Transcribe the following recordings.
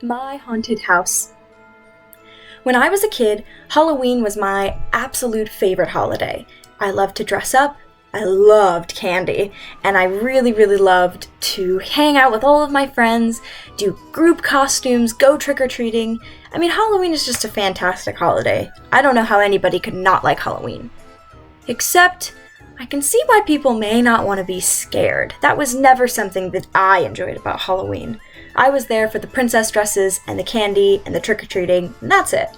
My haunted house. When I was a kid, Halloween was my absolute favorite holiday. I loved to dress up, I loved candy, and I really, really loved to hang out with all of my friends, do group costumes, go trick-or-treating. I mean, Halloween is just a fantastic holiday. I don't know how anybody could not like Halloween. Except, I can see why people may not want to be scared. That was never something that I enjoyed about Halloween. I was there for the princess dresses and the candy and the trick-or-treating, and that's it.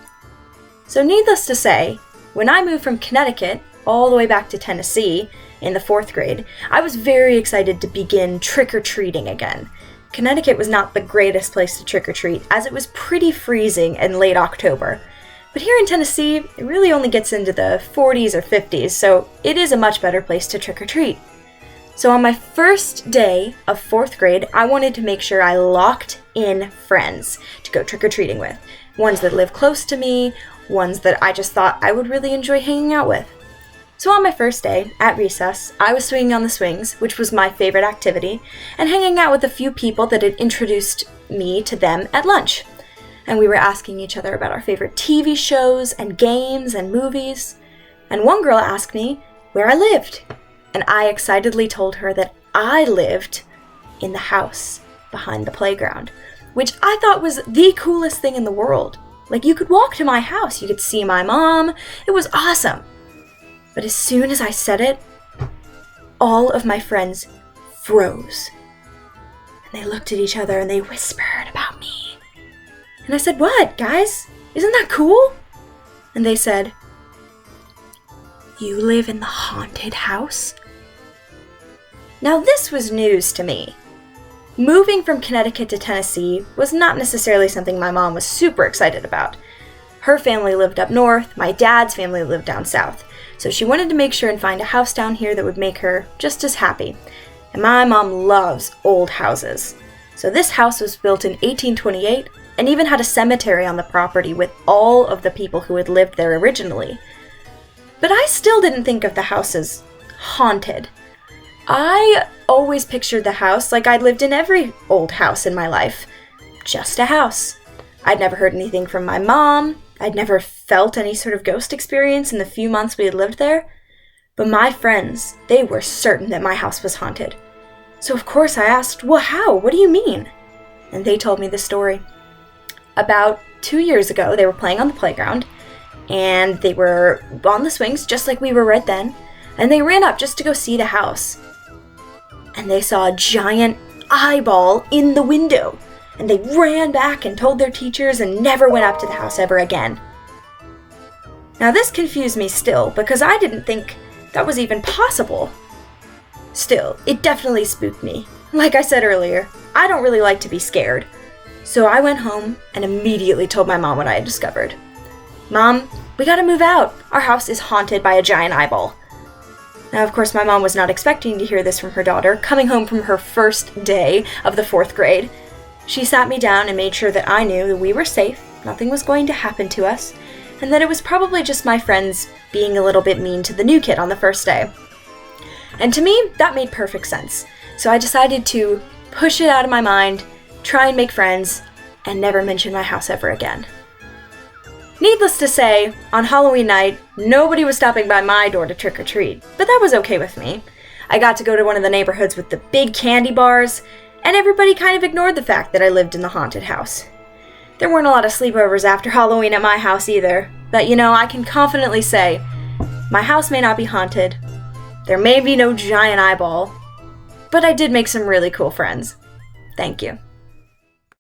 So needless to say, when I moved from Connecticut all the way back to Tennessee in the 4th grade, I was very excited to begin trick-or-treating again. Connecticut was not the greatest place to trick-or-treat, as it was pretty freezing in late October. But here in Tennessee, it really only gets into the 40s or 50s, so it is a much better place to trick-or-treat. So on my first day of 4th grade, I wanted to make sure I locked in friends to go trick-or-treating with. Ones that live close to me, ones that I just thought I would really enjoy hanging out with. So on my first day, at recess, I was swinging on the swings, which was my favorite activity, and hanging out with a few people that had introduced me to them at lunch. And we were asking each other about our favorite TV shows and games and movies. And one girl asked me where I lived. And I excitedly told her that I lived in the house behind the playground, which I thought was the coolest thing in the world. Like, you could walk to my house, you could see my mom, it was awesome. But as soon as I said it, all of my friends froze. And they looked at each other and they whispered about me. And I said, "What, guys? Isn't that cool?" And they said, "You live in the haunted house?" Now this was news to me. Moving from Connecticut to Tennessee was not necessarily something my mom was super excited about. Her family lived up north, my dad's family lived down south, so she wanted to make sure and find a house down here that would make her just as happy. And my mom loves old houses. So this house was built in 1828 and even had a cemetery on the property with all of the people who had lived there originally. But I still didn't think of the house as haunted. I always pictured the house like I'd lived in every old house in my life. Just a house. I'd never heard anything from my mom. I'd never felt any sort of ghost experience in the few months we had lived there. But my friends, they were certain that my house was haunted. So of course I asked, "Well, how? What do you mean?" And they told me the story. About 2 years ago, they were playing on the playground, and they were on the swings just like we were right then, and they ran up just to go see the house. And they saw a giant eyeball in the window, and they ran back and told their teachers and never went up to the house ever again. Now this confused me still, because I didn't think that was even possible. Still, it definitely spooked me. Like I said earlier, I don't really like to be scared. So I went home and immediately told my mom what I had discovered. "Mom, we gotta move out. Our house is haunted by a giant eyeball." Now, of course, my mom was not expecting to hear this from her daughter, coming home from her first day of the 4th grade. She sat me down and made sure that I knew that we were safe, nothing was going to happen to us, and that it was probably just my friends being a little bit mean to the new kid on the first day. And to me, that made perfect sense. So I decided to push it out of my mind, try and make friends, and never mention my house ever again. Needless to say, on Halloween night, nobody was stopping by my door to trick-or-treat, but that was okay with me. I got to go to one of the neighborhoods with the big candy bars, and everybody kind of ignored the fact that I lived in the haunted house. There weren't a lot of sleepovers after Halloween at my house either, but I can confidently say, my house may not be haunted, there may be no giant eyeball, but I did make some really cool friends. Thank you.